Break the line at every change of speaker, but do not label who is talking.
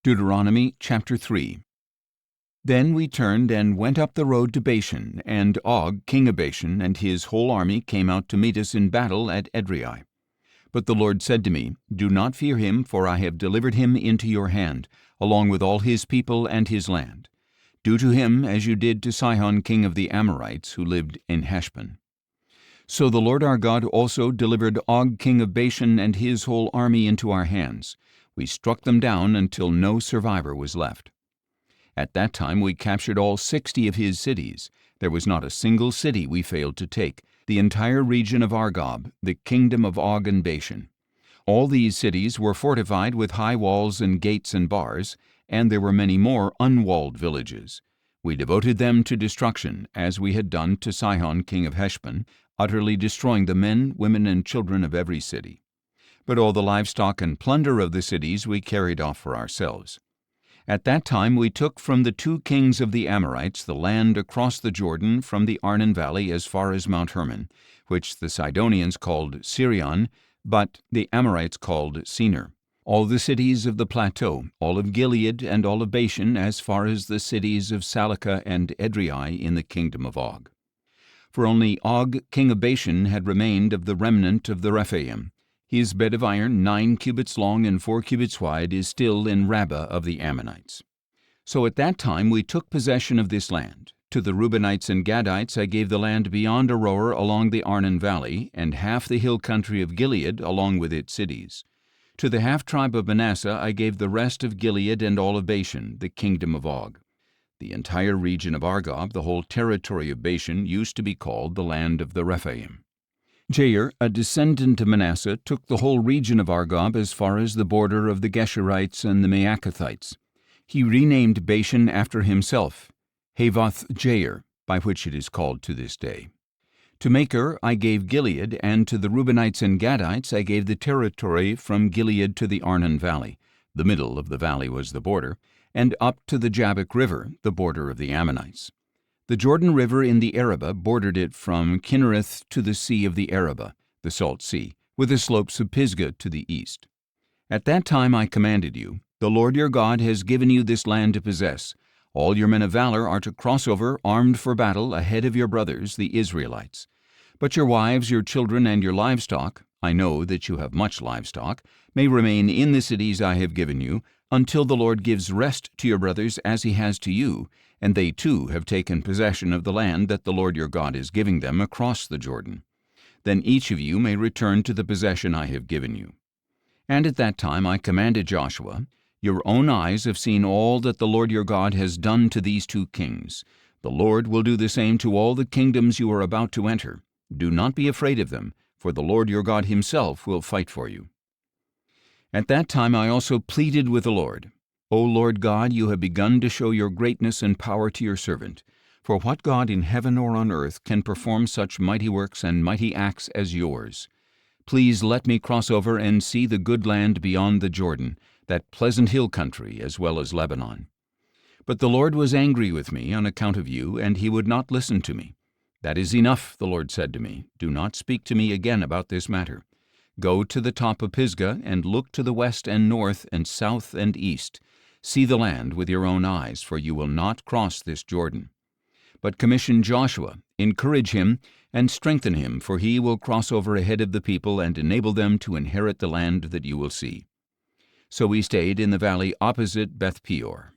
Deuteronomy chapter 3. Then we turned and went up the road to Bashan, and Og, king of Bashan, and his whole army came out to meet us in battle at Edrei. But the Lord said to me, Do not fear him, for I have delivered him into your hand, along with all his people and his land. Do to him as you did to Sihon king of the Amorites, who lived in Heshbon. So the Lord our God also delivered Og king of Bashan and his whole army into our hands. We struck them down until no survivor was left. At that time we captured all 60 of his cities. There was not a single city we failed to take, the entire region of Argob, the kingdom of Og and Bashan. All these cities were fortified with high walls and gates and bars, and there were many more unwalled villages. We devoted them to destruction, as we had done to Sihon king of Heshbon, utterly destroying the men, women, and children of every city. But all the livestock and plunder of the cities we carried off for ourselves. At that time we took from the 2 kings of the Amorites the land across the Jordan from the Arnon valley as far as Mount Hermon, which the Sidonians called Sihon, but the Amorites called Senir. All the cities of the plateau, all of Gilead and all of Bashan, as far as the cities of Salekah and Edrei in the kingdom of Og. For only Og king of Bashan had remained of the remnant of the Rephaim. His bed of iron, 9 cubits long and 4 cubits wide, is still in Rabbah of the Ammonites. So at that time we took possession of this land. To the Reubenites and Gadites I gave the land beyond Aroer along the Arnon valley, and half the hill country of Gilead along with its cities. To the half-tribe of Manasseh I gave the rest of Gilead and all of Bashan, the kingdom of Og. The entire region of Argob, the whole territory of Bashan, used to be called the land of the Rephaim. Jair, a descendant of Manasseh, took the whole region of Argob as far as the border of the Geshurites and the Maacathites. He renamed Bashan after himself, Havoth Jair, by which it is called to this day. To Machir I gave Gilead, and to the Reubenites and Gadites I gave the territory from Gilead to the Arnon valley. The middle of the valley was the border, and up to the Jabbok river, the border of the Ammonites. The Jordan River in the Arabah bordered it from Kinnereth to the sea of the Arabah, the Salt Sea, with the slopes of Pisgah to the east. At that time I commanded you, The Lord your God has given you this land to possess. All your men of valor are to cross over, armed for battle, ahead of your brothers, the Israelites. But your wives, your children, and your livestock, I know that you have much livestock, may remain in the cities I have given you, until the Lord gives rest to your brothers as he has to you, and they too have taken possession of the land that the Lord your God is giving them across the Jordan. Then each of you may return to the possession I have given you. And at that time I commanded Joshua, Your own eyes have seen all that the Lord your God has done to these 2 kings. The Lord will do the same to all the kingdoms you are about to enter. Do not be afraid of them, for the Lord your God himself will fight for you. At that time I also pleaded with the Lord, O Lord God, you have begun to show your greatness and power to your servant. For what God in heaven or on earth can perform such mighty works and mighty acts as yours? Please let me cross over and see the good land beyond the Jordan, that pleasant hill country as well as Lebanon. But the Lord was angry with me on account of you, and he would not listen to me. That is enough, the Lord said to me. Do not speak to me again about this matter. Go to the top of Pisgah and look to the west and north and south and east. See the land with your own eyes, for you will not cross this Jordan. But commission Joshua, encourage him, and strengthen him, for he will cross over ahead of the people and enable them to inherit the land that you will see. So we stayed in the valley opposite Beth Peor.